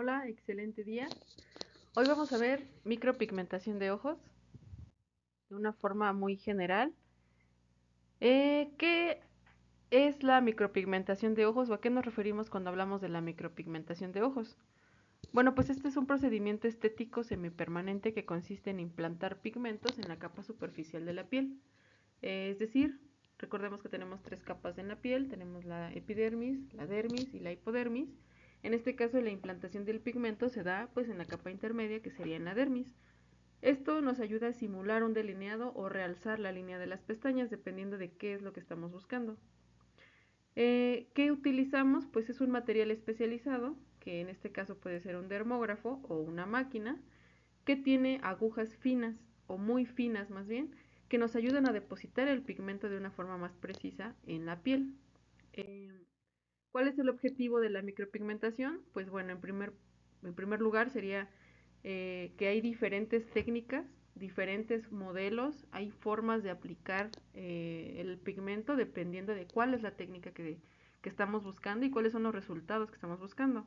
Hola, excelente día. Hoy vamos a ver micropigmentación de ojos de una forma muy general. ¿Qué es la micropigmentación de ojos o a qué nos referimos cuando hablamos de la micropigmentación de ojos? Bueno, pues este es un procedimiento estético semipermanente que consiste en implantar pigmentos en la capa superficial de la piel. Es decir, recordemos que tenemos tres capas en la piel, tenemos la epidermis, la dermis y la hipodermis. En este caso la implantación del pigmento se da pues en la capa intermedia, que sería en la dermis. Esto nos ayuda a simular un delineado o realzar la línea de las pestañas dependiendo de qué es lo que estamos buscando. ¿Qué utilizamos? Pues es un material especializado, que en este caso puede ser un dermógrafo o una máquina, que tiene agujas finas o muy finas más bien, que nos ayudan a depositar el pigmento de una forma más precisa en la piel. Eh, ¿Cuál es el objetivo de la micropigmentación? Pues bueno, en primer lugar sería que hay diferentes técnicas, diferentes modelos, hay formas de aplicar el pigmento dependiendo de cuál es la técnica que estamos buscando y cuáles son los resultados que estamos buscando.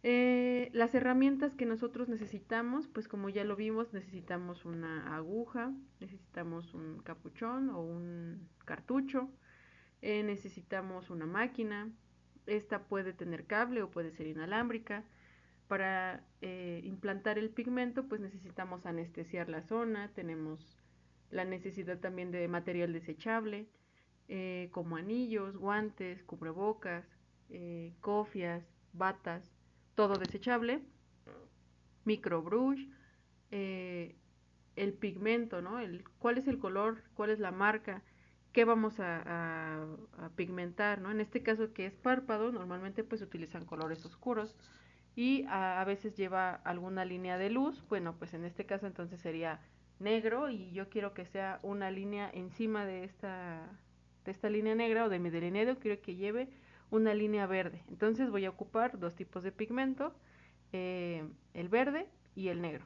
Las herramientas que nosotros necesitamos, pues como ya lo vimos, necesitamos una aguja, necesitamos un capuchón o un cartucho, necesitamos una máquina. Esta puede tener cable o puede ser inalámbrica. Para implantar el pigmento, pues necesitamos anestesiar la zona, tenemos la necesidad también de material desechable, como anillos, guantes, cubrebocas, cofias, batas, todo desechable, microbrush, eh, el pigmento, ¿no? ¿Cuál es el color? ¿Cuál es la marca? ¿Qué vamos a pigmentar, ¿no? En este caso que es párpado, normalmente pues utilizan colores oscuros y a veces lleva alguna línea de luz. Bueno, pues en este caso entonces sería negro y yo quiero que sea una línea encima de esta línea negra o de mi delineado, quiero que lleve una línea verde. Entonces voy a ocupar dos tipos de pigmento, el verde y el negro,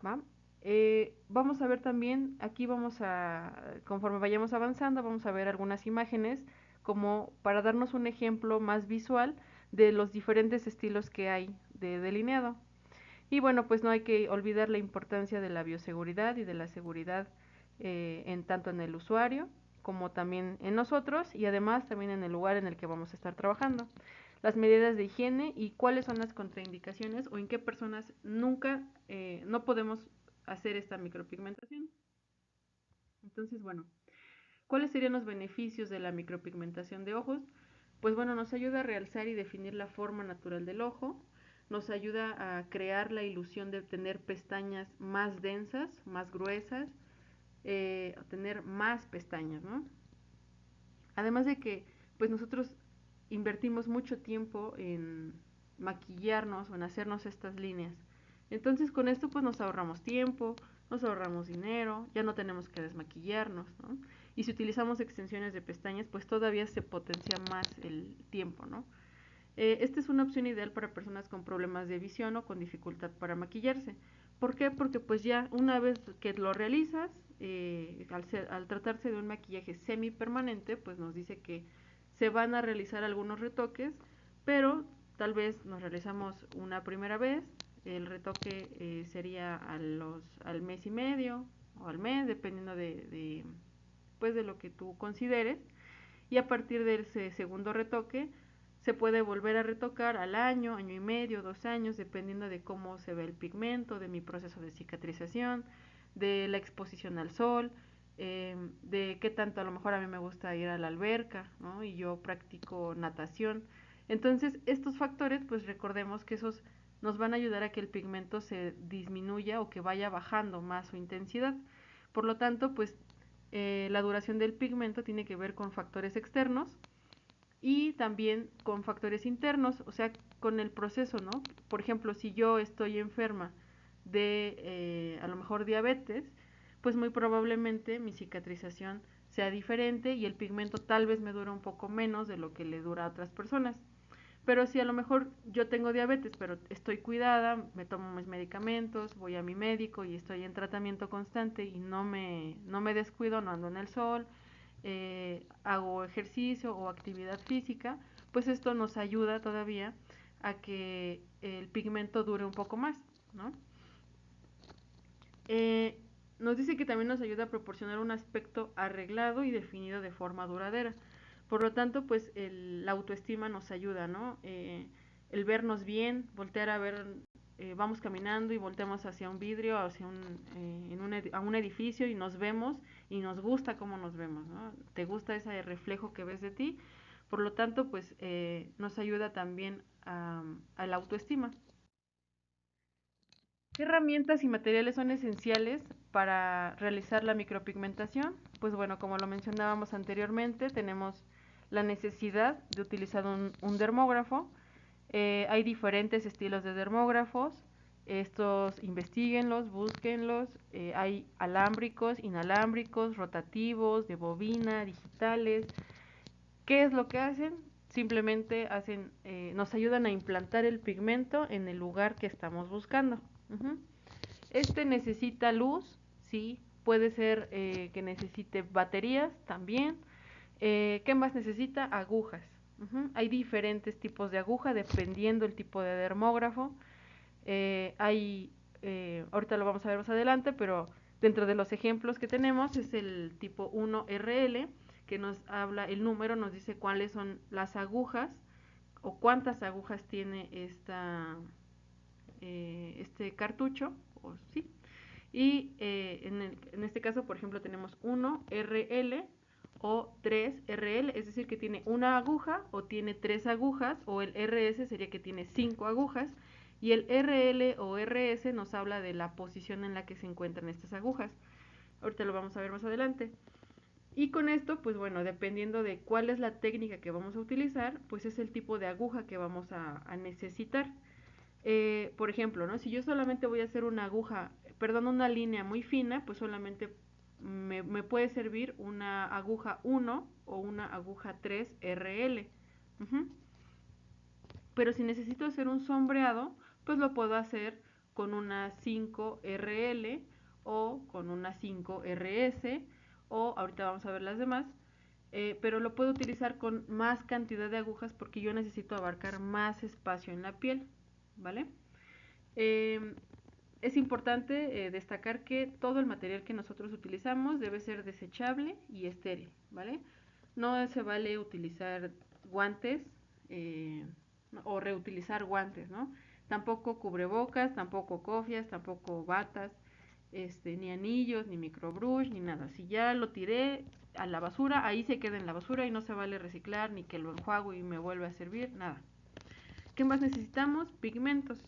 ¿va? Vamos a ver también, aquí conforme vayamos avanzando, vamos a ver algunas imágenes como para darnos un ejemplo más visual de los diferentes estilos que hay de delineado. Y bueno, pues no hay que olvidar la importancia de la bioseguridad y de la seguridad tanto en el usuario como también en nosotros y además también en el lugar en el que vamos a estar trabajando. Las medidas de higiene y cuáles son las contraindicaciones o en qué personas nunca no podemos hacer esta micropigmentación. Entonces, bueno, ¿cuáles serían los beneficios de la micropigmentación de ojos? Pues bueno, nos ayuda a realzar y definir la forma natural del ojo, nos ayuda a crear la ilusión de tener pestañas más densas, más gruesas, a tener más pestañas, ¿no? Además de que, pues nosotros invertimos mucho tiempo en maquillarnos o en hacernos estas líneas. Entonces con esto pues nos ahorramos tiempo, nos ahorramos dinero, ya no tenemos que desmaquillarnos, ¿no? Y si utilizamos extensiones de pestañas, pues todavía se potencia más el tiempo, ¿no? Esta es una opción ideal para personas con problemas de visión o con dificultad para maquillarse. ¿Por qué? Porque pues ya una vez que lo realizas, al tratarse de un maquillaje semipermanente, pues nos dice que se van a realizar algunos retoques, pero tal vez nos realizamos una primera vez, el retoque sería al mes y medio o al mes, dependiendo pues de lo que tú consideres, y a partir de ese segundo retoque se puede volver a retocar al año, año y medio, 2 años, dependiendo de cómo se ve el pigmento, de mi proceso de cicatrización, de la exposición al sol, de qué tanto a lo mejor a mí me gusta ir a la alberca, ¿no? Y yo practico natación. Entonces, estos factores, pues recordemos que esos nos van a ayudar a que el pigmento se disminuya o que vaya bajando más su intensidad. Por lo tanto, pues la duración del pigmento tiene que ver con factores externos y también con factores internos, o sea, con el proceso, ¿no? Por ejemplo, si yo estoy enferma de a lo mejor diabetes, pues muy probablemente mi cicatrización sea diferente y el pigmento tal vez me dura un poco menos de lo que le dura a otras personas. Pero si a lo mejor yo tengo diabetes, pero estoy cuidada, me tomo mis medicamentos, voy a mi médico y estoy en tratamiento constante y no me descuido, no ando en el sol, hago ejercicio o actividad física, pues esto nos ayuda todavía a que el pigmento dure un poco más, ¿no? Nos dice que también nos ayuda a proporcionar un aspecto arreglado y definido de forma duradera. Por lo tanto, pues la autoestima nos ayuda, ¿no? El vernos bien, voltear a ver, vamos caminando y volteamos hacia un vidrio, hacia a un edificio y nos vemos y nos gusta cómo nos vemos, ¿no? Te gusta ese reflejo que ves de ti, por lo tanto, pues nos ayuda también a la autoestima. ¿Qué herramientas y materiales son esenciales para realizar la micropigmentación? Pues bueno, como lo mencionábamos anteriormente, tenemos la necesidad de utilizar un dermógrafo. Hay diferentes estilos de dermógrafos. Estos investiguenlos, búsquenlos. Hay alámbricos, inalámbricos, rotativos, de bobina, digitales. ¿Qué es lo que hacen? Simplemente nos ayudan a implantar el pigmento en el lugar que estamos buscando. Este necesita luz, sí, puede ser que necesite baterías también. ¿Qué más necesita? Agujas. Hay diferentes tipos de aguja dependiendo el tipo de dermógrafo. Ahorita lo vamos a ver más adelante, pero dentro de los ejemplos que tenemos es el tipo 1RL, que nos habla, el número nos dice cuáles son las agujas o cuántas agujas tiene este cartucho, o sí. Y en este caso, por ejemplo, tenemos 1RL o 3RL, es decir, que tiene una aguja o tiene 3 agujas, o el RS sería que tiene 5 agujas, y el RL o RS nos habla de la posición en la que se encuentran estas agujas. Ahorita lo vamos a ver más adelante. Y con esto, pues bueno, dependiendo de cuál es la técnica que vamos a utilizar, pues es el tipo de aguja que vamos a necesitar. Por ejemplo, ¿no? Si yo solamente voy a hacer una aguja, perdón, una línea muy fina, pues solamente me puede servir una aguja 1 o una aguja 3RL. Pero si necesito hacer un sombreado, pues lo puedo hacer con una 5RL o con una 5RS, o ahorita vamos a ver las demás, pero lo puedo utilizar con más cantidad de agujas porque yo necesito abarcar más espacio en la piel, ¿vale? Eh, es importante destacar que todo el material que nosotros utilizamos debe ser desechable y estéril, ¿vale? No se vale utilizar guantes eh, o reutilizar guantes, ¿no? Tampoco cubrebocas, tampoco cofias, tampoco batas, ni anillos, ni microbrush, ni nada. Si ya lo tiré a la basura, ahí se queda en la basura y no se vale reciclar, ni que lo enjuago y me vuelve a servir, nada. ¿Qué más necesitamos? Pigmentos.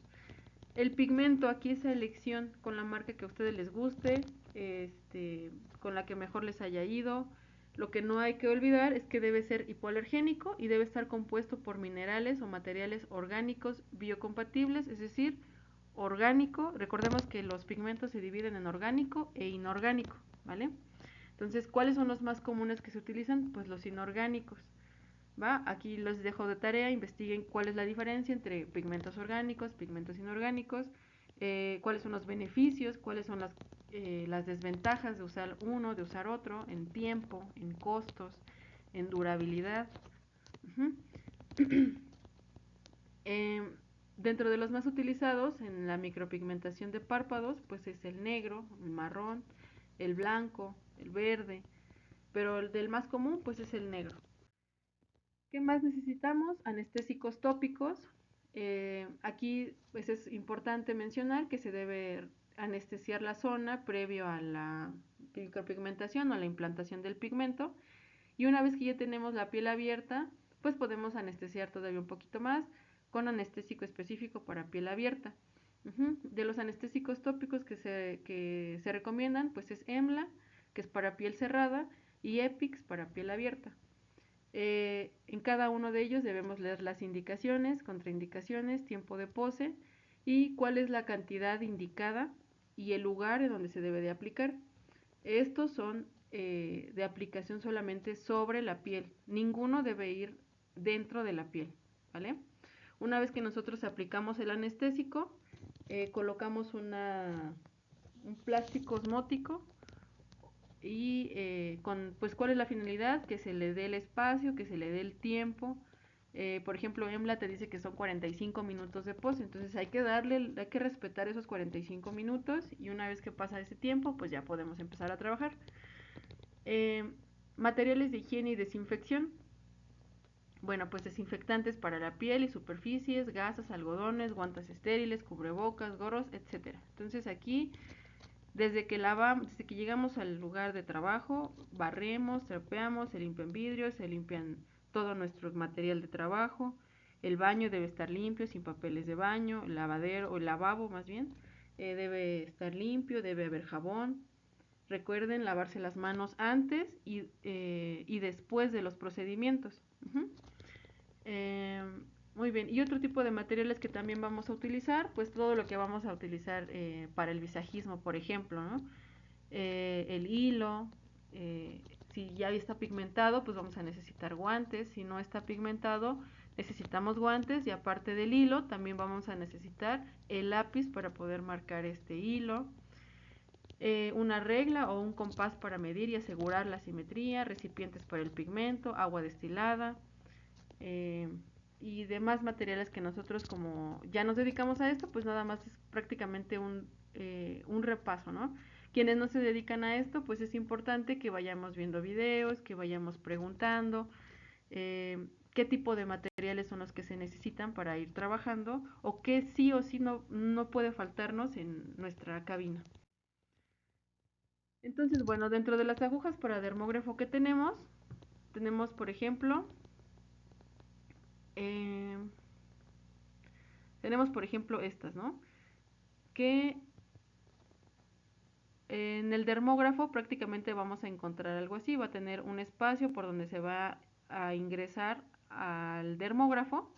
El pigmento aquí es elección con la marca que a ustedes les guste, con la que mejor les haya ido. Lo que no hay que olvidar es que debe ser hipoalergénico y debe estar compuesto por minerales o materiales orgánicos biocompatibles, es decir, orgánico. Recordemos que los pigmentos se dividen en orgánico e inorgánico, ¿vale? Entonces, ¿cuáles son los más comunes que se utilizan? Pues los inorgánicos. ¿Va? Aquí les dejo de tarea, investiguen cuál es la diferencia entre pigmentos orgánicos, pigmentos inorgánicos, cuáles son los beneficios, cuáles son las desventajas de usar uno, de usar otro, en tiempo, en costos, en durabilidad. Uh -huh. Dentro de los más utilizados en la micropigmentación de párpados, pues es el negro, el marrón, el blanco, el verde, pero el del más común pues es el negro. ¿Qué más necesitamos? Anestésicos tópicos. Aquí pues es importante mencionar que se debe anestesiar la zona previo a la micropigmentación o a la implantación del pigmento. Y una vez que ya tenemos la piel abierta, pues podemos anestesiar todavía un poquito más con anestésico específico para piel abierta. De los anestésicos tópicos que se recomiendan, pues es EMLA, que es para piel cerrada, y EPIX para piel abierta. En cada uno de ellos debemos leer las indicaciones, contraindicaciones, tiempo de pose y cuál es la cantidad indicada y el lugar en donde se debe de aplicar. Estos son de aplicación solamente sobre la piel, ninguno debe ir dentro de la piel, ¿vale? Una vez que nosotros aplicamos el anestésico, colocamos un plástico osmótico y pues cuál es la finalidad, que se le dé el espacio, que se le dé el tiempo Por ejemplo, EMLA te dice que son 45 minutos de pose, entonces hay que respetar esos 45 minutos y una vez que pasa ese tiempo, pues ya podemos empezar a trabajar. Eh, Materiales de higiene y desinfección. Bueno, pues desinfectantes para la piel y superficies, gasas, algodones, guantes estériles, cubrebocas, gorros, etcétera. Entonces aquí, desde que llegamos al lugar de trabajo, barremos, trapeamos, se limpian vidrios, se limpian todo nuestro material de trabajo. El baño debe estar limpio, sin papeles de baño, el lavadero o el lavabo más bien, debe estar limpio, debe haber jabón. Recuerden lavarse las manos antes y después de los procedimientos. Eh, Muy bien, y otro tipo de materiales que también vamos a utilizar, pues todo lo que vamos a utilizar para el visajismo, por ejemplo, ¿no? El hilo, eh, si ya está pigmentado, pues vamos a necesitar guantes, si no está pigmentado, necesitamos guantes y aparte del hilo, también vamos a necesitar el lápiz para poder marcar este hilo, una regla o un compás para medir y asegurar la simetría, recipientes para el pigmento, agua destilada, eh, y demás materiales que nosotros como ya nos dedicamos a esto, pues nada más es prácticamente un repaso, ¿no? Quienes no se dedican a esto, pues es importante que vayamos viendo videos, que vayamos preguntando qué tipo de materiales son los que se necesitan para ir trabajando o qué sí o sí no puede faltarnos en nuestra cabina. Entonces, bueno, dentro de las agujas para dermógrafo que tenemos por ejemplo, eh, estas, ¿no? Que en el dermógrafo prácticamente vamos a encontrar algo así, va a tener un espacio por donde se va a ingresar al dermógrafo,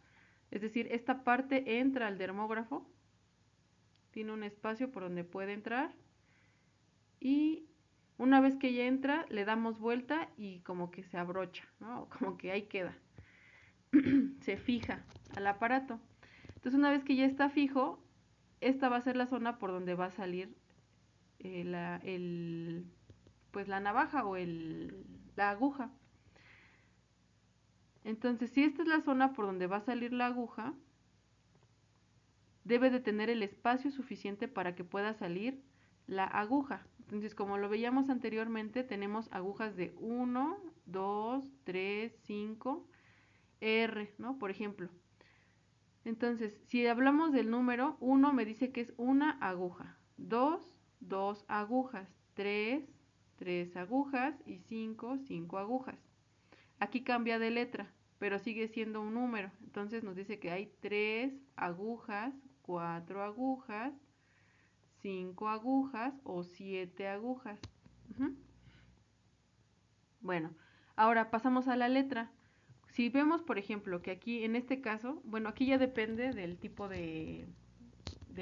es decir, esta parte entra al dermógrafo, tiene un espacio por donde puede entrar y una vez que ya entra le damos vuelta y como que se abrocha, ¿no? Como que ahí queda, se fija al aparato. Entonces una vez que ya está fijo, esta va a ser la zona por donde va a salir pues la navaja o la aguja. Entonces, si esta es la zona por donde va a salir la aguja, debe de tener el espacio suficiente para que pueda salir la aguja. Entonces, como lo veíamos anteriormente, tenemos agujas de 1, 2, 3, 5, R, ¿no? Por ejemplo. Entonces, si hablamos del número, 1 me dice que es una aguja, 2, 2 agujas, 3, 3 agujas y 5, 5 agujas. Aquí cambia de letra, pero sigue siendo un número. Entonces nos dice que hay 3 agujas, 4 agujas, 5 agujas o 7 agujas. Uh-huh. Bueno, ahora pasamos a la letra. Si vemos, por ejemplo, que aquí en este caso, bueno, aquí ya depende del tipo de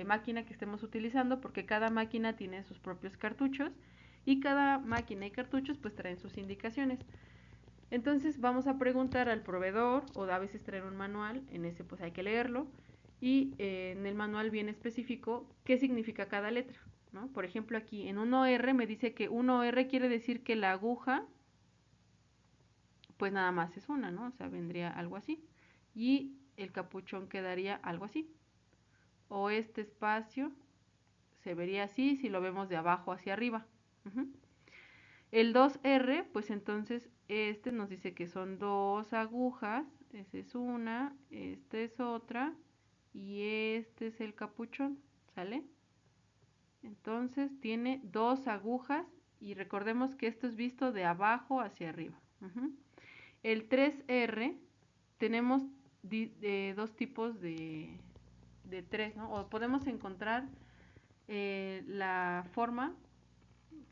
máquina que estemos utilizando, porque cada máquina tiene sus propios cartuchos y cada máquina y cartuchos pues traen sus indicaciones. Entonces vamos a preguntar al proveedor o a veces traer un manual, en ese pues hay que leerlo y en el manual bien específico qué significa cada letra, ¿no? Por ejemplo aquí en 1R me dice que 1R quiere decir que la aguja pues nada más es una, ¿no? O sea, vendría algo así y el capuchón quedaría algo así. O este espacio se vería así si lo vemos de abajo hacia arriba. Uh-huh. El 2R, pues entonces este nos dice que son dos agujas, esa es una, esta es otra y este es el capuchón, ¿sale? Entonces tiene dos agujas y recordemos que esto es visto de abajo hacia arriba. Uh-huh. El 3R tenemos dos tipos de tres, ¿no? O podemos encontrar la forma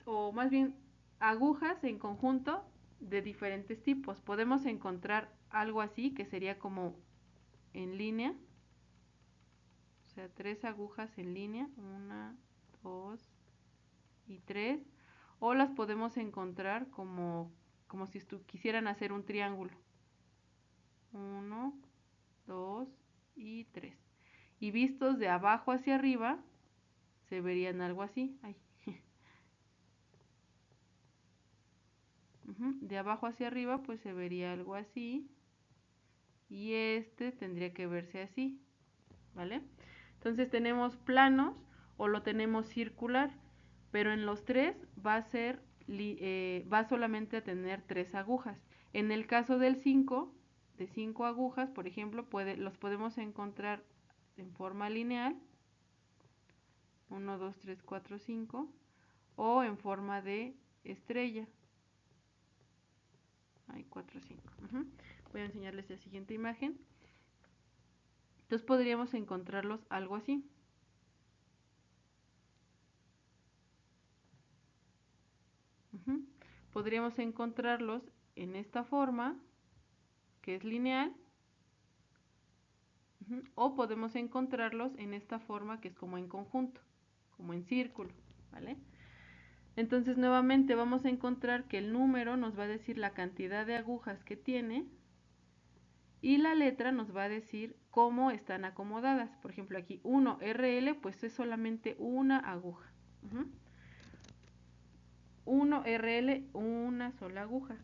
o más bien agujas en conjunto de diferentes tipos. Podemos encontrar algo así que sería como en línea, o sea, tres agujas en línea, una, dos y tres, o las podemos encontrar como si quisieran hacer un triángulo, uno, dos y tres. Y vistos de abajo hacia arriba, se verían algo así. Ay. De abajo hacia arriba, pues se vería algo así. y este tendría que verse así, ¿vale? Entonces tenemos planos o lo tenemos circular, pero en los tres va a ser, va solamente a tener 3 agujas. En el caso del 5, de 5 agujas, por ejemplo, los podemos encontrar en forma lineal, 1, 2, 3, 4, 5, o en forma de estrella, hay 4, 5. Voy a enseñarles la siguiente imagen. Entonces podríamos encontrarlos algo así. Podríamos encontrarlos en esta forma, que es lineal, o podemos encontrarlos en esta forma, que es como en conjunto, como en círculo, ¿vale? Entonces nuevamente vamos a encontrar que el número nos va a decir la cantidad de agujas que tiene y la letra nos va a decir cómo están acomodadas. Por ejemplo, aquí 1 RL, pues es solamente una aguja. 1 RL, una sola aguja.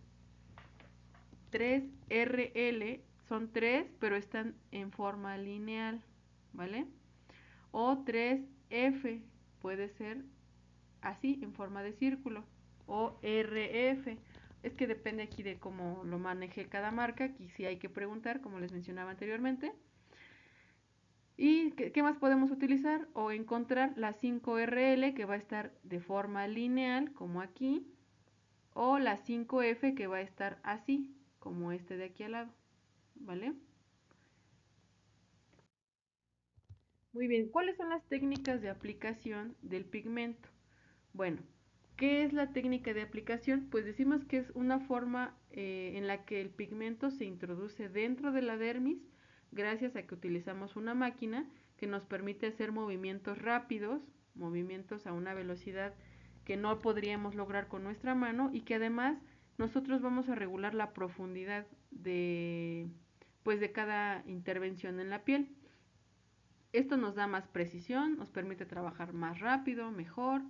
3 RL son 3, pero están en forma lineal, ¿vale? O 3F puede ser así, en forma de círculo. O RF. Es que depende aquí de cómo lo maneje cada marca. Aquí sí hay que preguntar, como les mencionaba anteriormente. ¿Y qué más podemos utilizar? O encontrar la 5RL, que va a estar de forma lineal, como aquí. O la 5F, que va a estar así, como este de aquí al lado, ¿vale? Muy bien, ¿cuáles son las técnicas de aplicación del pigmento? Bueno, ¿qué es la técnica de aplicación? Pues decimos que es una forma en la que el pigmento se introduce dentro de la dermis gracias a que utilizamos una máquina que nos permite hacer movimientos rápidos, movimientos a una velocidad que no podríamos lograr con nuestra mano y que además nosotros vamos a regular la profundidad pues de cada intervención en la piel. Esto nos da más precisión, nos permite trabajar más rápido, mejor.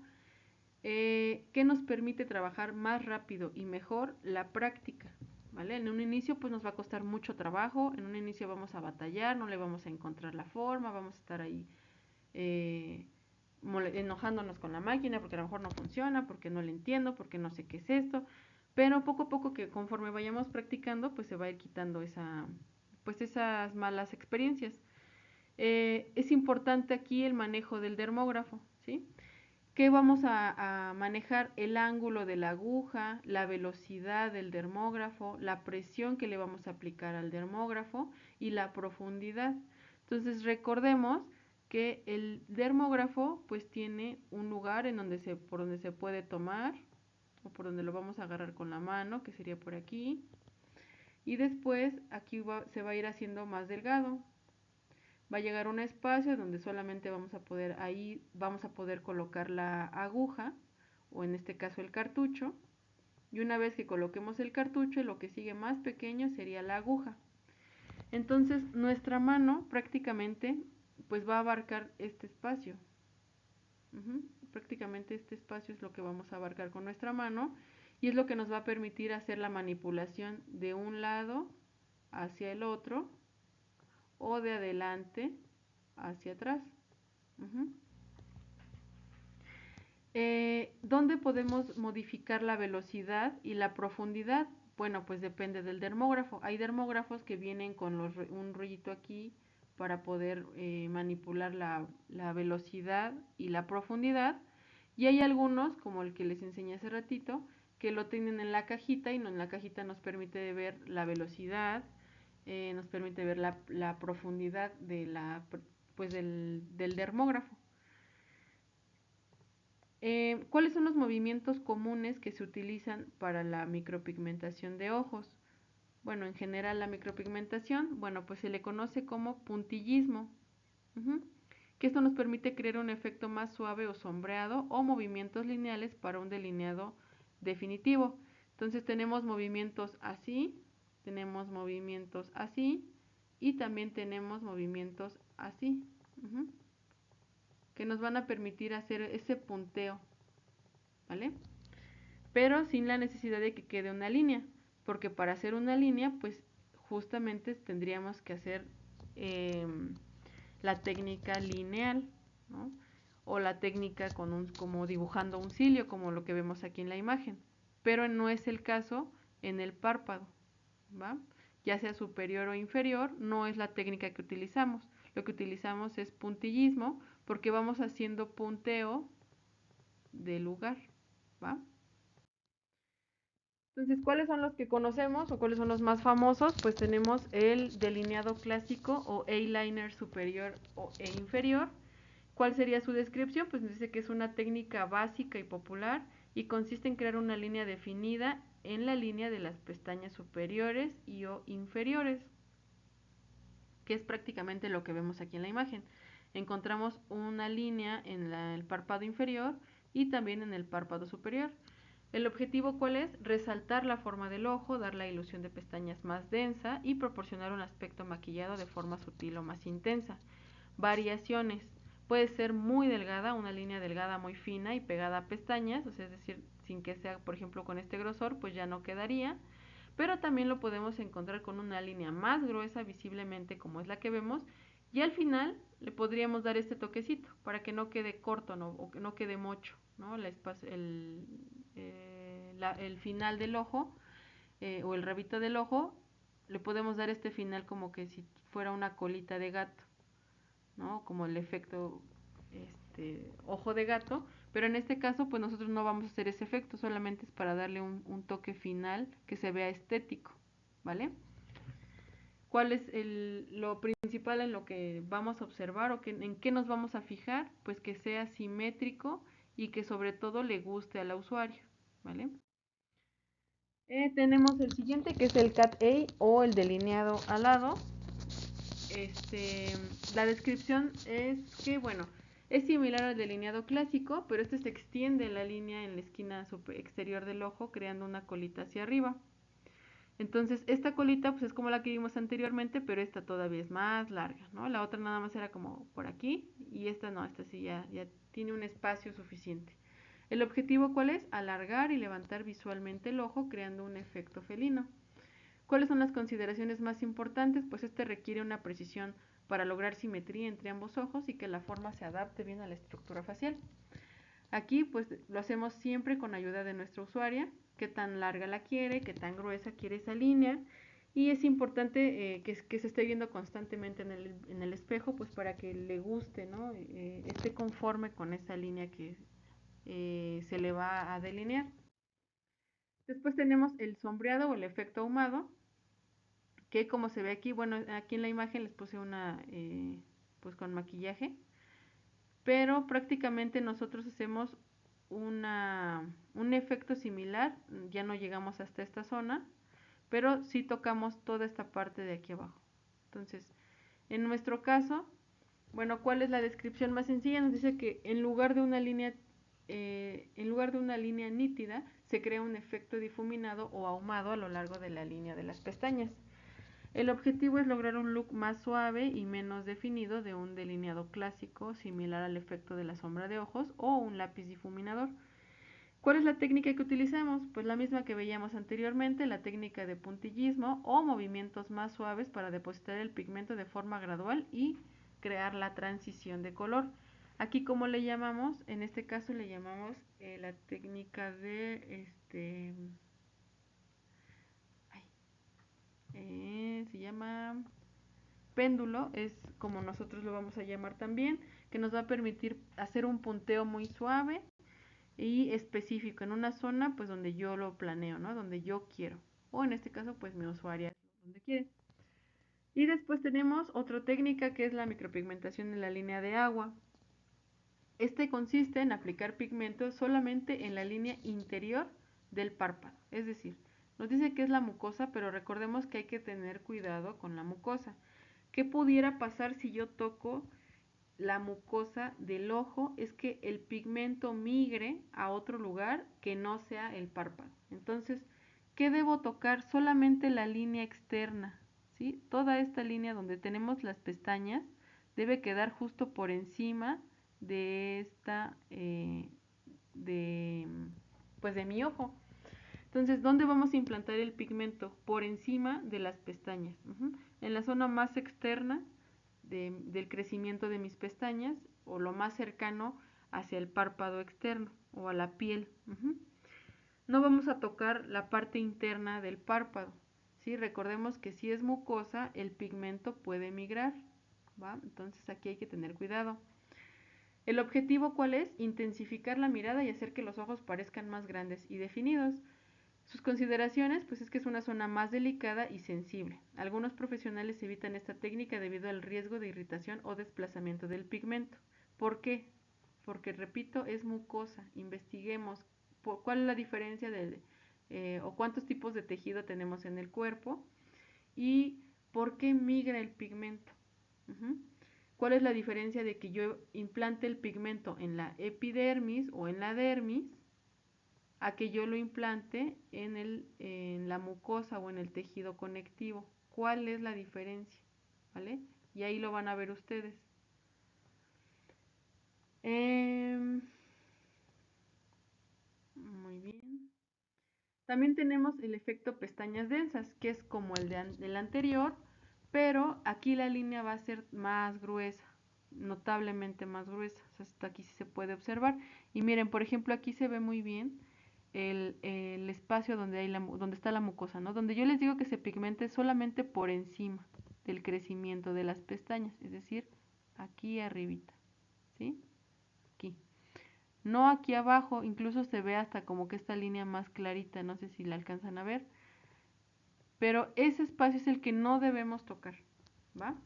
¿Qué nos permite trabajar más rápido y mejor? La práctica, ¿vale? En un inicio pues nos va a costar mucho trabajo, en un inicio vamos a batallar, no le vamos a encontrar la forma, vamos a estar ahí eh, enojándonos con la máquina porque a lo mejor no funciona, porque no le entiendo, porque no sé qué es esto, pero poco a poco que conforme vayamos practicando pues se va a ir quitando pues esas malas experiencias. Es importante aquí el manejo del dermógrafo, ¿sí? Que vamos a manejar el ángulo de la aguja, la velocidad del dermógrafo, la presión que le vamos a aplicar al dermógrafo y la profundidad. Entonces recordemos que el dermógrafo pues tiene un lugar en donde por donde se puede tomar o por donde lo vamos a agarrar con la mano, que sería por aquí, y después aquí se va a ir haciendo más delgado. Va a llegar un espacio donde solamente vamos a poder colocar la aguja, o en este caso el cartucho, y una vez que coloquemos el cartucho, lo que sigue más pequeño sería la aguja. Entonces nuestra mano prácticamente pues va a abarcar este espacio. Prácticamente este espacio es lo que vamos a abarcar con nuestra mano y es lo que nos va a permitir hacer la manipulación de un lado hacia el otro o de adelante hacia atrás. ¿Dónde podemos modificar la velocidad y la profundidad? Bueno, pues depende del dermógrafo. Hay dermógrafos que vienen con un rollito aquí para poder manipular la velocidad y la profundidad. Y hay algunos, como el que les enseñé hace ratito, que lo tienen en la cajita y en la cajita nos permite ver la velocidad, nos permite ver la profundidad pues del dermógrafo. ¿Cuáles son los movimientos comunes que se utilizan para la micropigmentación de ojos? Bueno, en general la micropigmentación, bueno, pues se le conoce como puntillismo, que esto nos permite crear un efecto más suave o sombreado o movimientos lineales para un delineado definitivo. Entonces tenemos movimientos así, tenemos movimientos así y también tenemos movimientos así. Que nos van a permitir hacer ese punteo, ¿vale? Pero sin la necesidad de que quede una línea, porque para hacer una línea, pues justamente tendríamos que hacer eh, la técnica lineal, ¿no? O la técnica como dibujando un cilio, como lo que vemos aquí en la imagen. Pero no es el caso en el párpado, ¿va? Ya sea superior o inferior, no es la técnica que utilizamos. Lo que utilizamos es puntillismo, porque vamos haciendo punteo de lugar, ¿va? Entonces, ¿cuáles son los que conocemos o cuáles son los más famosos? Pues tenemos el delineado clásico o eyeliner superior e inferior. ¿Cuál sería su descripción? Pues dice que es una técnica básica y popular y consiste en crear una línea definida en la línea de las pestañas superiores y o inferiores, que es prácticamente lo que vemos aquí en la imagen. Encontramos una línea en el párpado inferior y también en el párpado superior. ¿El objetivo cuál es? Resaltar la forma del ojo, dar la ilusión de pestañas más densa y proporcionar un aspecto maquillado de forma sutil o más intensa. Variaciones. Puede ser muy delgada, una línea delgada muy fina y pegada a pestañas, o sea, es decir, sin que sea, por ejemplo, con este grosor, pues ya no quedaría. Pero también lo podemos encontrar con una línea más gruesa visiblemente como es la que vemos, y al final le podríamos dar este toquecito para que no quede corto, ¿no? O que no quede mocho, ¿no? El final del ojo o el rabito del ojo, le podemos dar este final como que si fuera una colita de gato, ¿no? Como el efecto ojo de gato, pero en este caso pues nosotros no vamos a hacer ese efecto, solamente es para darle un toque final que se vea estético, ¿vale? ¿Cuál es lo principal en lo que vamos a observar o en qué nos vamos a fijar? Pues que sea simétrico y que sobre todo le guste al usuario, ¿vale? Tenemos el siguiente que es el cat A o el delineado alado. La descripción es que, bueno, es similar al delineado clásico, pero este se extiende en la línea en la esquina exterior del ojo, creando una colita hacia arriba. Entonces, esta colita pues es como la que vimos anteriormente, pero esta todavía es más larga, ¿no? La otra nada más era como por aquí y esta no, esta sí ya tiene un espacio suficiente. ¿El objetivo cuál es? Alargar y levantar visualmente el ojo, creando un efecto felino. ¿Cuáles son las consideraciones más importantes? Pues este requiere una precisión para lograr simetría entre ambos ojos y que la forma se adapte bien a la estructura facial. Aquí pues lo hacemos siempre con ayuda de nuestra usuaria, qué tan larga la quiere, qué tan gruesa quiere esa línea, y es importante que se esté viendo constantemente en el espejo pues para que le guste, ¿no? Esté conforme con esa línea que se le va a delinear. Después tenemos el sombreado o el efecto ahumado, que como se ve aquí, bueno, aquí en la imagen les puse una pues con maquillaje, pero prácticamente nosotros hacemos un efecto similar, ya no llegamos hasta esta zona, pero sí tocamos toda esta parte de aquí abajo. Entonces, en nuestro caso, bueno, ¿cuál es la descripción más sencilla? Nos dice que en lugar de una línea nítida, se crea un efecto difuminado o ahumado a lo largo de la línea de las pestañas. El objetivo es lograr un look más suave y menos definido de un delineado clásico, similar al efecto de la sombra de ojos o un lápiz difuminador. ¿Cuál es la técnica que utilizamos? Pues la misma que veíamos anteriormente, la técnica de puntillismo o movimientos más suaves para depositar el pigmento de forma gradual y crear la transición de color. Aquí, ¿cómo le llamamos? En este caso le llamamos la técnica de se llama péndulo, es como nosotros lo vamos a llamar también, que nos va a permitir hacer un punteo muy suave y específico en una zona pues donde yo lo planeo, ¿no? Donde yo quiero. O en este caso pues mi usuaria donde quiere. Y después tenemos otra técnica que es la micropigmentación en la línea de agua. Este consiste en aplicar pigmento solamente en la línea interior del párpado. Es decir, nos dice que es la mucosa, pero recordemos que hay que tener cuidado con la mucosa. ¿Qué pudiera pasar si yo toco la mucosa del ojo? Es que el pigmento migre a otro lugar que no sea el párpado. Entonces, ¿qué debo tocar? Solamente la línea externa, ¿sí? Toda esta línea donde tenemos las pestañas debe quedar justo por encima de esta, pues de mi ojo. Entonces, ¿dónde vamos a implantar el pigmento? Por encima de las pestañas, en la zona más externa del crecimiento de mis pestañas, o lo más cercano hacia el párpado externo o a la piel. No vamos a tocar la parte interna del párpado, ¿sí? Recordemos que si es mucosa, el pigmento puede migrar, ¿va? Entonces aquí hay que tener cuidado. ¿El objetivo cuál es? Intensificar la mirada y hacer que los ojos parezcan más grandes y definidos. Sus consideraciones, pues es que es una zona más delicada y sensible. Algunos profesionales evitan esta técnica debido al riesgo de irritación o desplazamiento del pigmento. ¿Por qué? Porque, repito, es mucosa. Investiguemos cuál es la diferencia o cuántos tipos de tejido tenemos en el cuerpo y por qué migra el pigmento. ¿Cuál es la diferencia de que yo implante el pigmento en la epidermis o en la dermis a que yo lo implante en la mucosa o en el tejido conectivo? ¿Cuál es la diferencia? ¿Vale? Y ahí lo van a ver ustedes. Muy bien. También tenemos el efecto pestañas densas, que es como el anterior, pero aquí la línea va a ser más gruesa, notablemente más gruesa. O sea, hasta aquí sí se puede observar. Y miren, por ejemplo, aquí se ve muy bien el espacio donde está la mucosa, ¿no? Donde yo les digo que se pigmente solamente por encima del crecimiento de las pestañas, es decir, aquí arribita, ¿sí? Aquí. No aquí abajo, incluso se ve hasta como que esta línea más clarita, no sé si la alcanzan a ver, pero ese espacio es el que no debemos tocar, ¿va?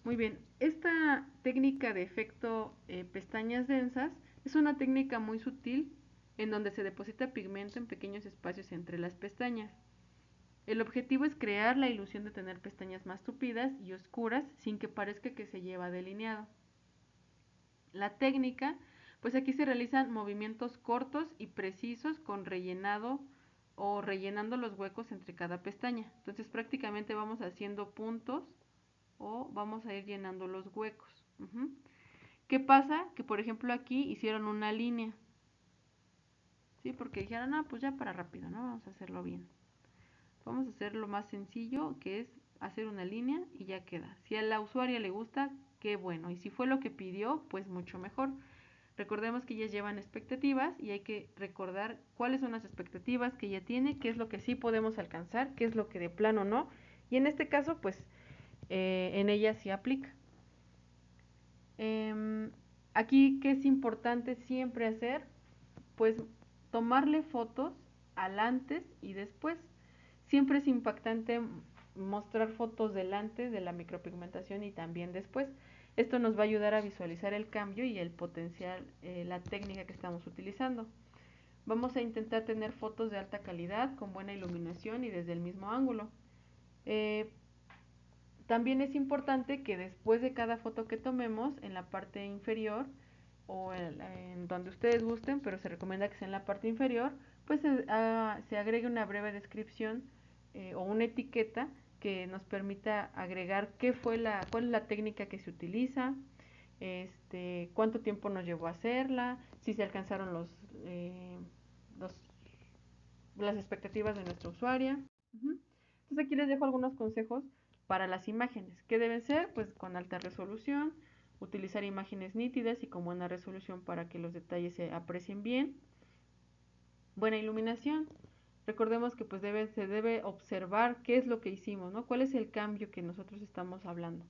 Muy bien, esta técnica de efecto pestañas densas es una técnica muy sutil en donde se deposita pigmento en pequeños espacios entre las pestañas. El objetivo es crear la ilusión de tener pestañas más tupidas y oscuras sin que parezca que se lleva delineado. La técnica, pues aquí se realizan movimientos cortos y precisos con rellenado o rellenando los huecos entre cada pestaña. Entonces prácticamente vamos haciendo puntos o vamos a ir llenando los huecos. ¿Qué pasa? Que por ejemplo aquí hicieron una línea, ¿sí? Porque dijeron, ah, pues ya para rápido, ¿no? Vamos a hacerlo bien. Vamos a hacer lo más sencillo, que es hacer una línea y ya queda. Si a la usuaria le gusta, qué bueno. Y si fue lo que pidió, pues mucho mejor. Recordemos que ellas llevan expectativas y hay que recordar cuáles son las expectativas que ella tiene, qué es lo que sí podemos alcanzar, qué es lo que de plano no. Y en este caso, pues en ella sí aplica. Aquí, ¿qué es importante siempre hacer? Pues tomarle fotos al antes y después. Siempre es impactante mostrar fotos del antes de la micropigmentación y también después. Esto nos va a ayudar a visualizar el cambio y el potencial, la técnica que estamos utilizando. Vamos a intentar tener fotos de alta calidad, con buena iluminación y desde el mismo ángulo. Eh, También es importante que después de cada foto que tomemos, en la parte inferior o en donde ustedes gusten, pero se recomienda que sea en la parte inferior, pues se agregue una breve descripción o una etiqueta que nos permita agregar cuál es la técnica que se utiliza, cuánto tiempo nos llevó a hacerla, si se alcanzaron los, las expectativas de nuestra usuaria. Entonces aquí les dejo algunos consejos para las imágenes. ¿Qué deben ser? Pues con alta resolución, utilizar imágenes nítidas y con buena resolución para que los detalles se aprecien bien. Buena iluminación. Recordemos que pues se debe observar qué es lo que hicimos, ¿no? ¿Cuál es el cambio que nosotros estamos hablando?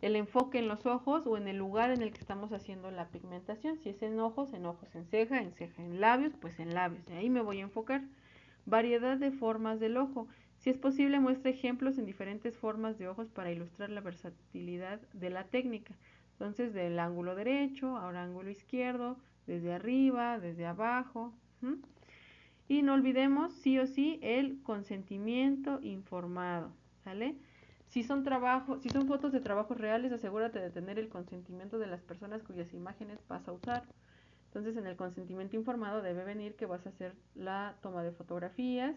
El enfoque en los ojos o en el lugar en el que estamos haciendo la pigmentación. Si es en ojos, en ceja, en labios, pues en labios. Y ahí me voy a enfocar. Variedad de formas del ojo. Si es posible, muestra ejemplos en diferentes formas de ojos para ilustrar la versatilidad de la técnica. Entonces, del ángulo derecho, ahora ángulo izquierdo, desde arriba, desde abajo. Y no olvidemos, sí o sí, el consentimiento informado, ¿sale? Si son fotos de trabajos reales, asegúrate de tener el consentimiento de las personas cuyas imágenes vas a usar. Entonces, en el consentimiento informado debe venir que vas a hacer la toma de fotografías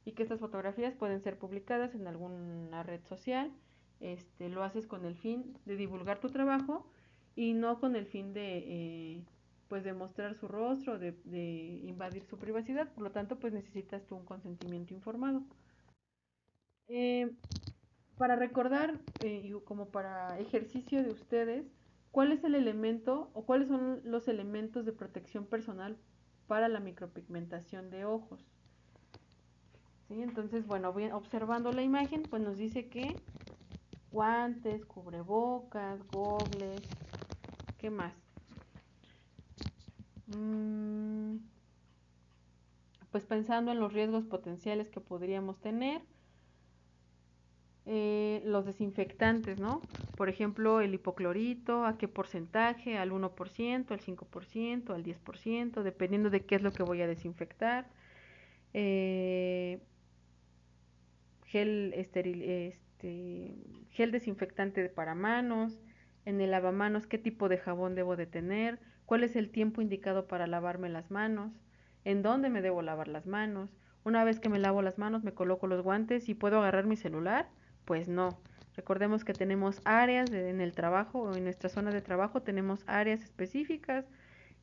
y que estas fotografías pueden ser publicadas en alguna red social. Lo haces con el fin de divulgar tu trabajo y no con el fin de pues de mostrar su rostro, de invadir su privacidad, por lo tanto pues necesitas tú un consentimiento informado. Eh, para recordar y como para ejercicio de ustedes, ¿cuál es el elemento o cuáles son los elementos de protección personal para la micropigmentación de ojos? ¿Sí? Entonces, bueno, observando la imagen, pues nos dice que guantes, cubrebocas, gogles, ¿qué más? Mm, pues pensando en los riesgos potenciales que podríamos tener, los desinfectantes, ¿no? Por ejemplo, el hipoclorito, ¿a qué porcentaje? Al 1%, al 5%, al 10%, dependiendo de qué es lo que voy a desinfectar. Eh, gel gel desinfectante para manos, en el lavamanos qué tipo de jabón debo de tener, cuál es el tiempo indicado para lavarme las manos, en dónde me debo lavar las manos. Una vez que me lavo las manos me coloco los guantes y puedo agarrar mi celular, pues no. Recordemos que tenemos áreas en el trabajo o en nuestra zona de trabajo tenemos áreas específicas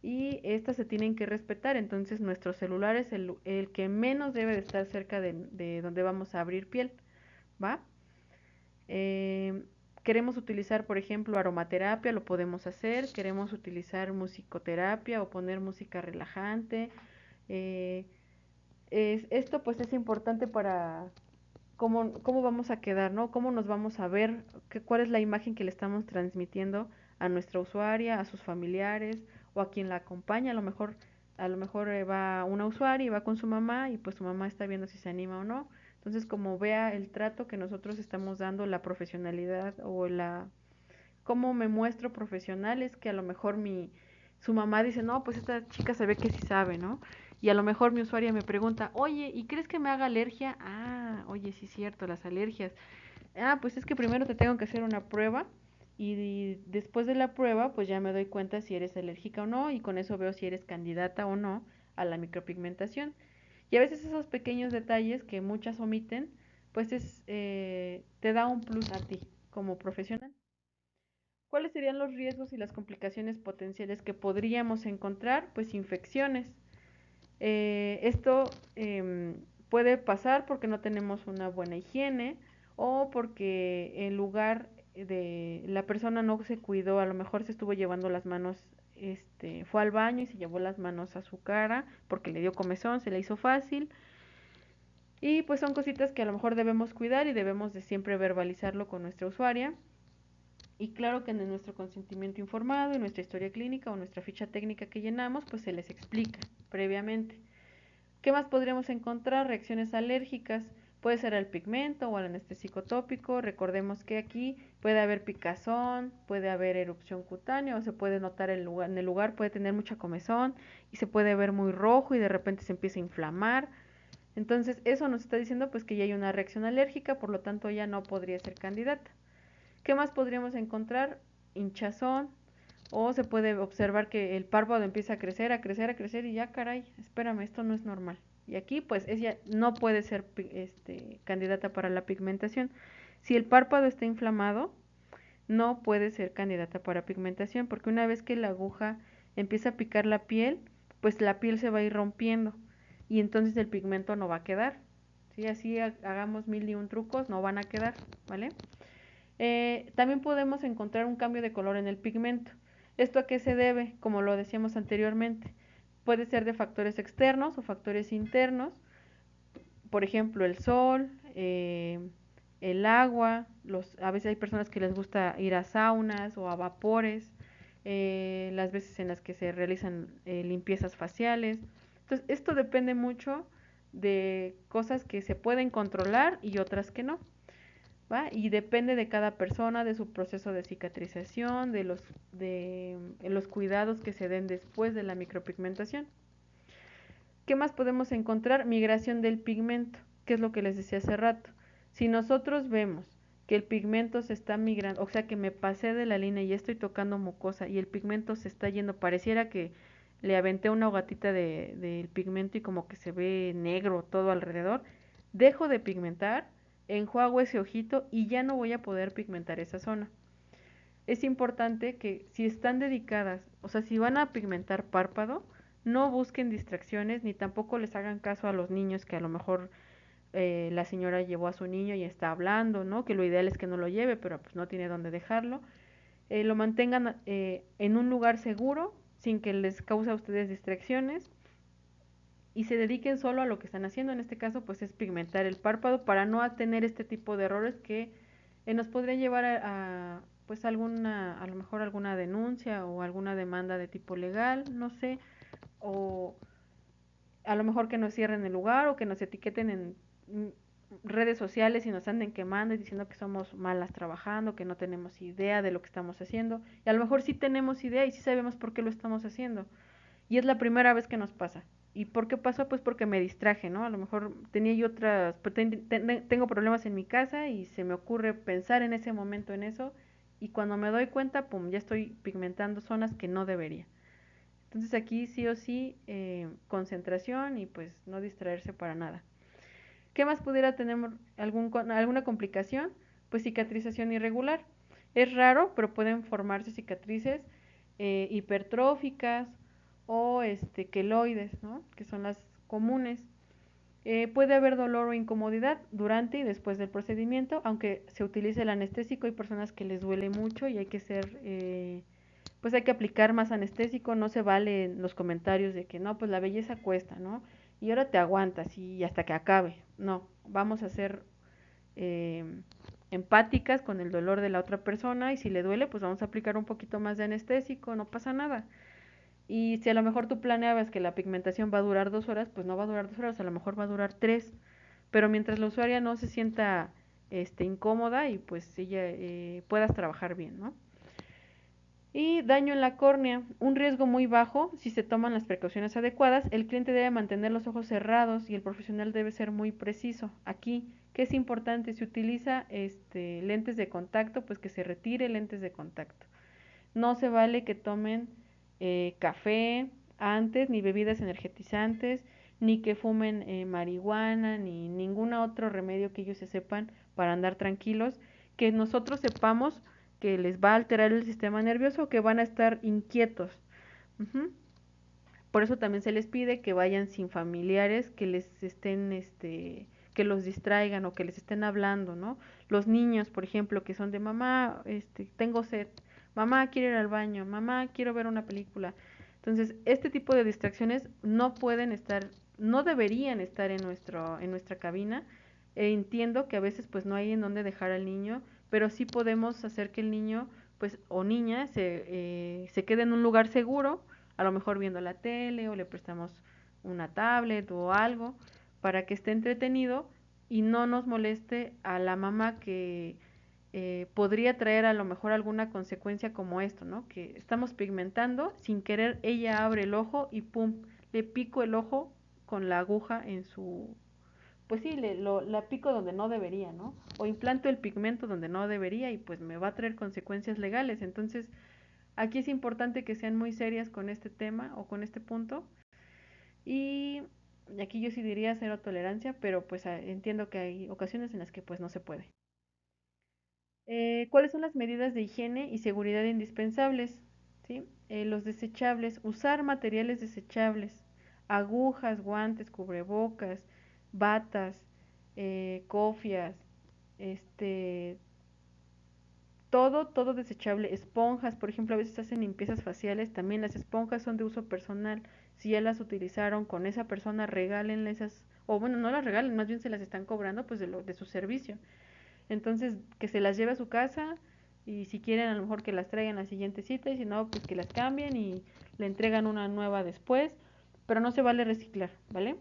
y estas se tienen que respetar. Entonces nuestro celular es el que menos debe de estar cerca de donde vamos a abrir piel, ¿va? Eh, queremos utilizar, por ejemplo, aromaterapia, lo podemos hacer. Queremos utilizar musicoterapia o poner música relajante. Eh, esto pues es importante para cómo vamos a quedar, ¿no? Cómo nos vamos a ver, cuál es la imagen que le estamos transmitiendo a nuestra usuaria, a sus familiares o a quien la acompaña. A lo mejor va una usuaria y va con su mamá y pues su mamá está viendo si se anima o no. Entonces, como vea el trato que nosotros estamos dando, la profesionalidad o cómo me muestro profesional, es que a lo mejor su mamá dice, no, pues esta chica se ve que sí sabe, ¿no? Y a lo mejor mi usuaria me pregunta, oye, ¿y crees que me haga alergia? Ah, oye, sí es cierto, las alergias. Ah, pues es que primero te tengo que hacer una prueba y después de la prueba, pues ya me doy cuenta si eres alérgica o no y con eso veo si eres candidata o no a la micropigmentación. Y a veces esos pequeños detalles que muchas omiten, pues te da un plus a ti como profesional. ¿Cuáles serían los riesgos y las complicaciones potenciales que podríamos encontrar? Pues infecciones. Esto puede pasar porque no tenemos una buena higiene o porque en lugar de la persona no se cuidó, a lo mejor se estuvo llevando las manos, fue al baño y se llevó las manos a su cara porque le dio comezón, se le hizo fácil. Y pues son cositas que a lo mejor debemos cuidar y debemos de siempre verbalizarlo con nuestra usuaria. Y claro que en nuestro consentimiento informado, en nuestra historia clínica o nuestra ficha técnica que llenamos, pues se les explica previamente. ¿Qué más podríamos encontrar? Reacciones alérgicas. Puede ser al pigmento o al anestésico tópico. Recordemos que aquí puede haber picazón, puede haber erupción cutánea o se puede notar en el lugar puede tener mucha comezón y se puede ver muy rojo y de repente se empieza a inflamar. Entonces eso nos está diciendo pues que ya hay una reacción alérgica, por lo tanto ya no podría ser candidata. ¿Qué más podríamos encontrar? Hinchazón, o se puede observar que el párpado empieza a crecer, a crecer, a crecer y ya caray, espérame, esto no es normal. Y aquí pues ella no puede ser candidata para la pigmentación. Si el párpado está inflamado, no puede ser candidata para pigmentación porque una vez que la aguja empieza a picar la piel, pues la piel se va a ir rompiendo y entonces el pigmento no va a quedar. Si así hagamos mil y un trucos, no van a quedar, ¿vale? También podemos encontrar un cambio de color en el pigmento. ¿Esto a qué se debe? Como lo decíamos anteriormente, puede ser de factores externos o factores internos, por ejemplo, el sol, el agua, a veces hay personas que les gusta ir a saunas o a vapores, las veces en las que se realizan limpiezas faciales. Entonces, esto depende mucho de cosas que se pueden controlar y otras que no. ¿Va? Y depende de cada persona, de su proceso de cicatrización, de los cuidados que se den después de la micropigmentación. ¿Qué más podemos encontrar? Migración del pigmento, que es lo que les decía hace rato. Si nosotros vemos que el pigmento se está migrando, o sea que me pasé de la línea y estoy tocando mucosa y el pigmento se está yendo, pareciera que le aventé una hogatita del pigmento y como que se ve negro todo alrededor, dejo de pigmentar, enjuago ese ojito y ya no voy a poder pigmentar esa zona. es importante que si están dedicadas, o sea, si van a pigmentar párpado, no busquen distracciones ni tampoco les hagan caso a los niños que a lo mejor la señora llevó a su niño y está hablando, ¿no? Que lo ideal es que no lo lleve, pero pues no tiene dónde dejarlo. Lo mantengan en un lugar seguro, sin que les cause a ustedes distracciones y se dediquen solo a lo que están haciendo. En este caso, pues es pigmentar el párpado para no tener este tipo de errores que nos podría llevar pues alguna, a lo mejor alguna denuncia o alguna demanda de tipo legal, no sé, o a lo mejor que nos cierren el lugar o que nos etiqueten en redes sociales y nos anden quemando y diciendo que somos malas trabajando, que no tenemos idea de lo que estamos haciendo. Y a lo mejor sí tenemos idea y sí sabemos por qué lo estamos haciendo. Y es la primera vez que nos pasa. ¿Y por qué pasó? Pues porque me distraje, ¿no? A lo mejor tenía yo otras, tengo problemas en mi casa y se me ocurre pensar en ese momento en eso y cuando me doy cuenta, pum, ya estoy pigmentando zonas que no debería. Entonces aquí sí o sí concentración y pues no distraerse para nada. ¿Qué más pudiera tener alguna complicación? Pues cicatrización irregular. Es raro, pero pueden formarse cicatrices hipertróficas o queloides, ¿no? Que son las comunes. Puede haber dolor o incomodidad durante y después del procedimiento, aunque se utilice el anestésico. Hay personas que les duele mucho y hay que pues hay que aplicar más anestésico. No se valen los comentarios de que no, pues la belleza cuesta, ¿no? Y ahora te aguantas y hasta que acabe. No, vamos a ser eh, empáticas con el dolor de la otra persona y si le duele, pues vamos a aplicar un poquito más de anestésico, no pasa nada. Y si a lo mejor tú planeabas que la pigmentación va a durar 2 horas, pues no va a durar 2 horas, a lo mejor va a durar 3. Pero mientras la usuaria no se sienta incómoda y pues ella puedas trabajar bien, ¿no? Y daño en la córnea, un riesgo muy bajo si se toman las precauciones adecuadas. El cliente debe mantener los ojos cerrados y el profesional debe ser muy preciso. Aquí, ¿qué es importante? Si utiliza lentes de contacto, pues que se retire lentes de contacto. No se vale que tomen café antes, ni bebidas energetizantes, ni que fumen marihuana, ni ningún otro remedio que ellos se sepan para andar tranquilos, que nosotros sepamos que les va a alterar el sistema nervioso, que van a estar inquietos. Uh-huh. Por eso también se les pide que vayan sin familiares, que les estén, que los distraigan o que les estén hablando, ¿no? Los niños, por ejemplo, que son de mamá, tengo sed, mamá quiero ir al baño, mamá quiero ver una película. Entonces, este tipo de distracciones no pueden estar, no deberían estar en nuestra cabina. Entiendo que a veces pues no hay en dónde dejar al niño, pero sí podemos hacer que el niño pues o niña se quede en un lugar seguro, a lo mejor viendo la tele o le prestamos una tablet o algo para que esté entretenido y no nos moleste a la mamá que podría traer a lo mejor alguna consecuencia como esto, ¿no? Que estamos pigmentando, sin querer ella abre el ojo y pum, le pico el ojo con la aguja en su, pues sí, la pico donde no debería, ¿no? O implanto el pigmento donde no debería y pues me va a traer consecuencias legales. Entonces, aquí es importante que sean muy serias con este tema o con este punto. Y aquí yo sí diría cero tolerancia, pero pues entiendo que hay ocasiones en las que pues no se puede. ¿Cuáles son las medidas de higiene y seguridad indispensables? ¿Sí? Los desechables, usar materiales desechables, agujas, guantes, cubrebocas, batas, cofias, este, todo desechable, esponjas, por ejemplo, a veces hacen limpiezas faciales, también las esponjas son de uso personal, si ya las utilizaron con esa persona, regálenle esas, o bueno, no las regalen, más bien se las están cobrando pues de su servicio. Entonces, que se las lleve a su casa y si quieren a lo mejor que las traigan a la siguiente cita y si no, pues que las cambien y le entregan una nueva después, pero no se vale reciclar, ¿vale?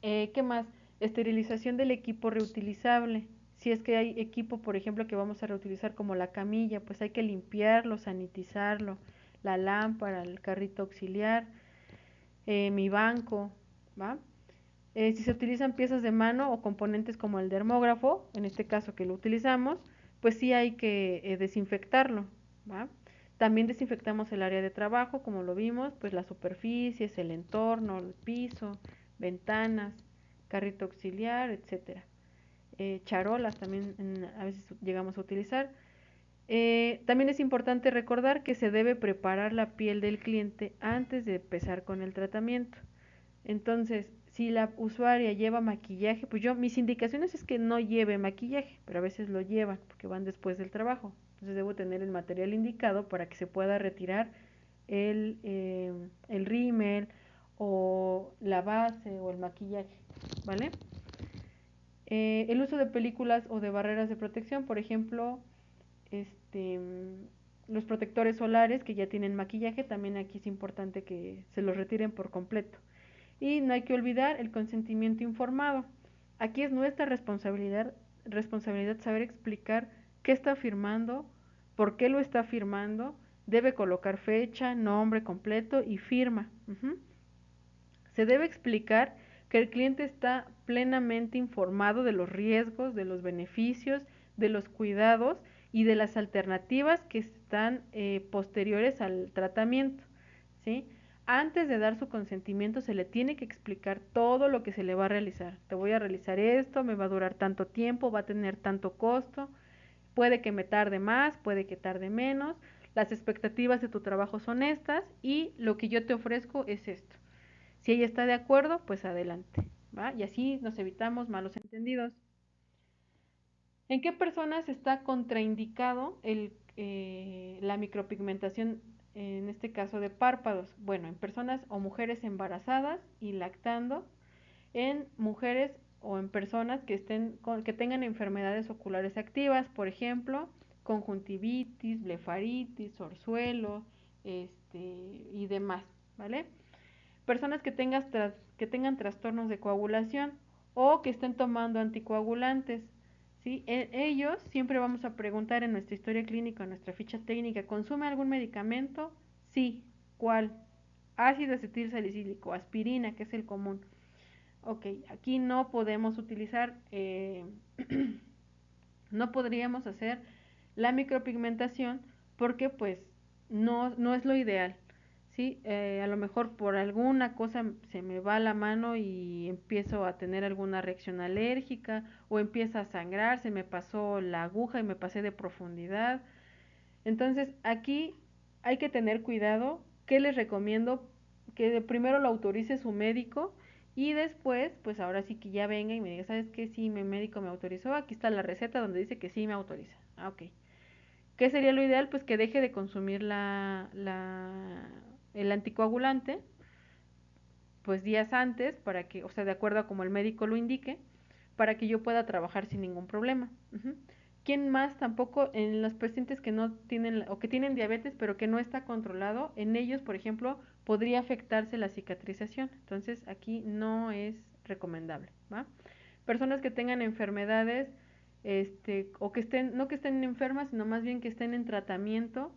¿Qué más? Esterilización del equipo reutilizable. Si es que hay equipo, por ejemplo, que vamos a reutilizar como la camilla, pues hay que limpiarlo, sanitizarlo, la lámpara, el carrito auxiliar, mi banco, ¿va? Si se utilizan piezas de mano o componentes como el dermógrafo, en este caso que lo utilizamos, pues sí hay que desinfectarlo, ¿va? También desinfectamos el área de trabajo, como lo vimos, pues las superficies, el entorno, el piso, ventanas, carrito auxiliar, etcétera. Charolas también a veces llegamos a utilizar. También es importante recordar que se debe preparar la piel del cliente antes de empezar con el tratamiento. Entonces, si la usuaria lleva maquillaje, pues mis indicaciones es que no lleve maquillaje, pero a veces lo llevan porque van después del trabajo. Entonces debo tener el material indicado para que se pueda retirar el rímel o la base o el maquillaje, ¿vale? El uso de películas o de barreras de protección, por ejemplo, este, los protectores solares que ya tienen maquillaje, también aquí es importante que se los retiren por completo. Y no hay que olvidar el consentimiento informado. Aquí es nuestra responsabilidad saber explicar qué está firmando, por qué lo está firmando, debe colocar fecha, nombre completo y firma. Se debe explicar que el cliente está plenamente informado de los riesgos, de los beneficios, de los cuidados y de las alternativas que están posteriores al tratamiento, ¿sí? Antes de dar su consentimiento se le tiene que explicar todo lo que se le va a realizar. Te voy a realizar esto, me va a durar tanto tiempo, va a tener tanto costo, puede que me tarde más, puede que tarde menos, las expectativas de tu trabajo son estas y lo que yo te ofrezco es esto. Si ella está de acuerdo, pues adelante, ¿va? Y así nos evitamos malos entendidos. ¿En qué personas está contraindicado la micropigmentación, en este caso de párpados? Bueno, en personas o mujeres embarazadas y lactando, en mujeres o en personas que tengan enfermedades oculares activas, por ejemplo, conjuntivitis, blefaritis, orzuelo, y demás, ¿vale? Personas que tengan trastornos de coagulación o que estén tomando anticoagulantes, ¿sí? Ellos siempre vamos a preguntar en nuestra historia clínica, en nuestra ficha técnica, ¿consume algún medicamento? Sí. ¿Cuál? Ácido acetil salicílico, aspirina, que es el común. Ok, aquí no podemos utilizar, no podríamos hacer la micropigmentación porque pues no es lo ideal. ¿Sí? A lo mejor por alguna cosa se me va la mano y empiezo a tener alguna reacción alérgica o empieza a sangrar, se me pasó la aguja y me pasé de profundidad. Entonces aquí hay que tener cuidado. ¿Qué les recomiendo? Que primero lo autorice su médico y después, pues ahora sí que ya venga y me diga, ¿sabes qué? Sí, mi médico me autorizó, aquí está la receta donde dice que sí me autoriza. Ah, ok. ¿Qué sería lo ideal? Pues que deje de consumir el anticoagulante, pues días antes, para que, o sea, de acuerdo a como el médico lo indique, para que yo pueda trabajar sin ningún problema. ¿Quién más? Tampoco en los pacientes que no tienen o que tienen diabetes pero que no está controlado, en ellos, por ejemplo, podría afectarse la cicatrización. Entonces, aquí no es recomendable, ¿va? Personas que tengan enfermedades, o que estén, no que estén enfermas, sino más bien que estén en tratamiento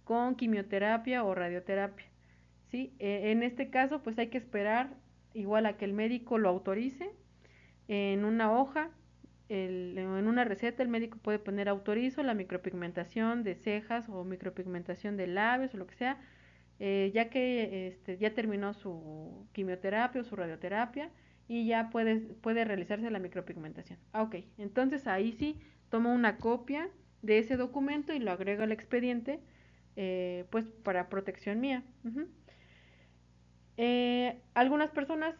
con quimioterapia o radioterapia, ¿sí? En este caso, pues hay que esperar igual a que el médico lo autorice en una hoja, en una receta el médico puede poner autorizo la micropigmentación de cejas o micropigmentación de labios o lo que sea, ya que ya terminó su quimioterapia o su radioterapia y ya puede realizarse la micropigmentación. Ah, ok, entonces ahí sí tomo una copia de ese documento y lo agrego al expediente, pues para protección mía. Algunas personas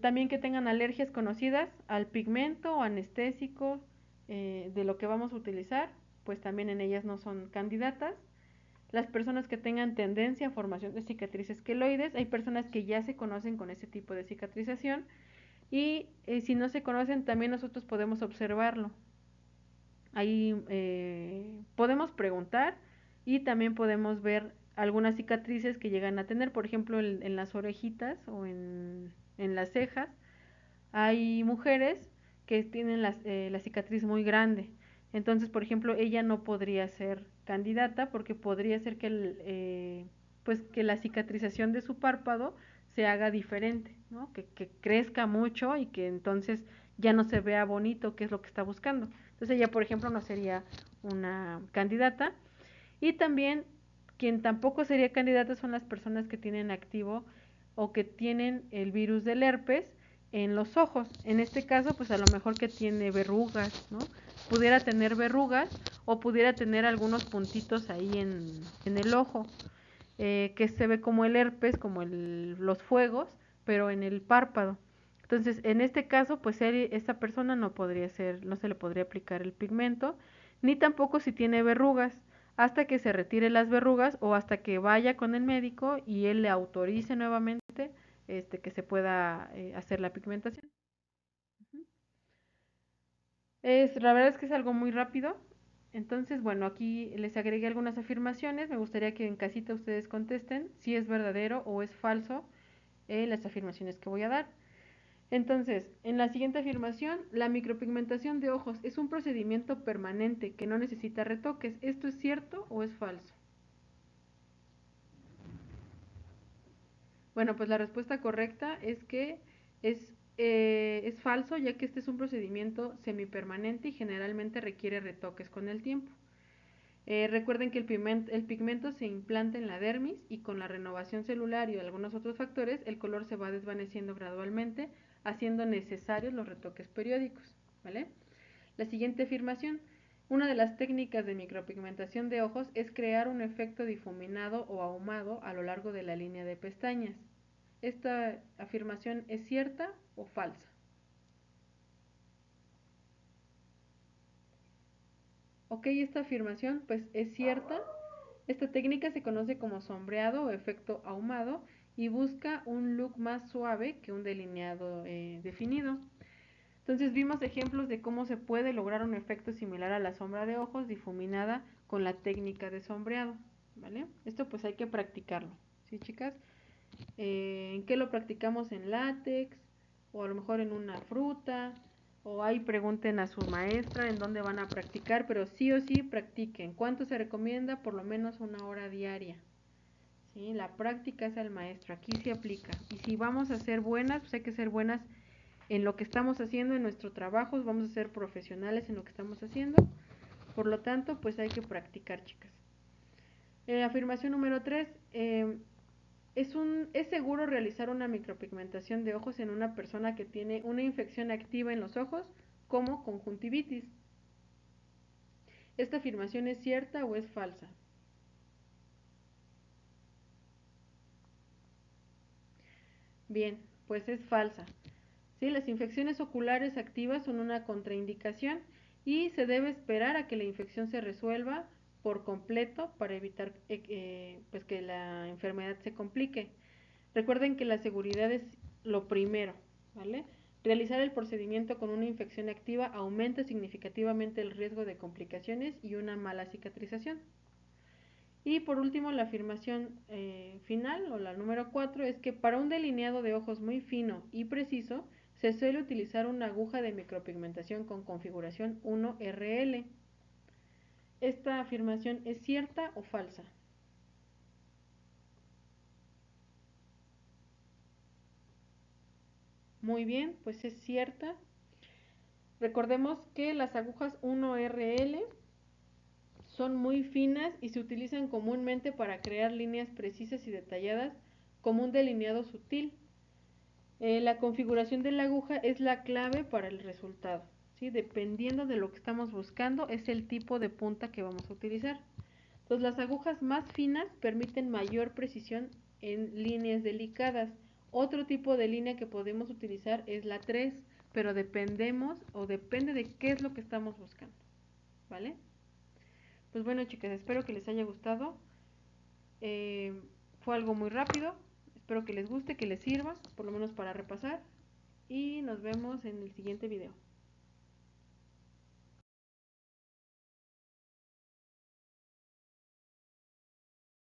también que tengan alergias conocidas al pigmento o anestésico de lo que vamos a utilizar, pues también en ellas no son candidatas. Las personas que tengan tendencia a formación de cicatrices queloides, hay personas que ya se conocen con ese tipo de cicatrización y si no se conocen también nosotros podemos observarlo. Ahí podemos preguntar y también podemos ver algunas cicatrices que llegan a tener, por ejemplo, en las orejitas o en las cejas. Hay mujeres que tienen la cicatriz muy grande. Entonces, por ejemplo, ella no podría ser candidata porque podría ser pues que la cicatrización de su párpado se haga diferente, ¿no? Que crezca mucho y que entonces ya no se vea bonito, que es lo que está buscando. Entonces ella, por ejemplo, no sería una candidata. Y también quien tampoco sería candidata son las personas que tienen activo o que tienen el virus del herpes en los ojos. En este caso, pues a lo mejor que tiene verrugas, ¿no? pudiera tener verrugas o pudiera tener algunos puntitos ahí en el ojo, que se ve como el herpes, como los fuegos, pero en el párpado. Entonces, en este caso, pues esta persona no podría ser, no se le podría aplicar el pigmento, ni tampoco si tiene verrugas, hasta que se retire las verrugas o hasta que vaya con el médico y él le autorice nuevamente que se pueda hacer la pigmentación. La verdad es que es algo muy rápido. Entonces, bueno, aquí les agregué algunas afirmaciones. Me gustaría que en casita ustedes contesten si es verdadero o es falso las afirmaciones que voy a dar. Entonces, en la siguiente afirmación, la micropigmentación de ojos es un procedimiento permanente que no necesita retoques. ¿Esto es cierto o es falso? Bueno, pues la respuesta correcta es que es falso, ya que este es un procedimiento semipermanente y generalmente requiere retoques con el tiempo. Recuerden que el pigmento se implanta en la dermis y con la renovación celular y algunos otros factores, el color se va desvaneciendo gradualmente, haciendo necesarios los retoques periódicos, ¿vale? La siguiente afirmación. Una de las técnicas de micropigmentación de ojos es crear un efecto difuminado o ahumado a lo largo de la línea de pestañas. ¿Esta afirmación es cierta o falsa? Ok, esta afirmación pues es cierta. Esta técnica se conoce como sombreado o efecto ahumado y busca un look más suave que un delineado definido. Entonces vimos ejemplos de cómo se puede lograr un efecto similar a la sombra de ojos difuminada con la técnica de sombreado, ¿vale? Esto pues hay que practicarlo, ¿sí, chicas? ¿En qué lo practicamos? En látex, o a lo mejor en una fruta, o ahí pregunten a su maestra en dónde van a practicar, pero sí o sí practiquen. ¿Cuánto se recomienda? Por lo menos 1 hora diaria. ¿Sí? La práctica es al maestro, aquí se aplica. Y si vamos a ser buenas, pues hay que ser buenas en lo que estamos haciendo, en nuestro trabajo, vamos a ser profesionales en lo que estamos haciendo. Por lo tanto, pues hay que practicar, chicas. Afirmación número 3. Es seguro realizar una micropigmentación de ojos en una persona que tiene una infección activa en los ojos, como conjuntivitis. ¿Esta afirmación es cierta o es falsa? Bien, pues es falsa. ¿Sí? Las infecciones oculares activas son una contraindicación y se debe esperar a que la infección se resuelva por completo para evitar pues que la enfermedad se complique. Recuerden que la seguridad es lo primero, ¿vale? Realizar el procedimiento con una infección activa aumenta significativamente el riesgo de complicaciones y una mala cicatrización. Y por último, la afirmación final, o la número 4, es que para un delineado de ojos muy fino y preciso, se suele utilizar una aguja de micropigmentación con configuración 1RL. ¿Esta afirmación es cierta o falsa? Muy bien, pues es cierta. Recordemos que las agujas 1RL son muy finas y se utilizan comúnmente para crear líneas precisas y detalladas como un delineado sutil. La configuración de la aguja es la clave para el resultado, ¿sí? Dependiendo de lo que estamos buscando, es el tipo de punta que vamos a utilizar. Entonces, las agujas más finas permiten mayor precisión en líneas delicadas. Otro tipo de línea que podemos utilizar es la 3, pero depende de qué es lo que estamos buscando, ¿vale? Pues bueno, chicas, espero que les haya gustado. Eh, Fue algo muy rápido. Espero que les guste, que les sirva, por lo menos para repasar. Y nos vemos en el siguiente video.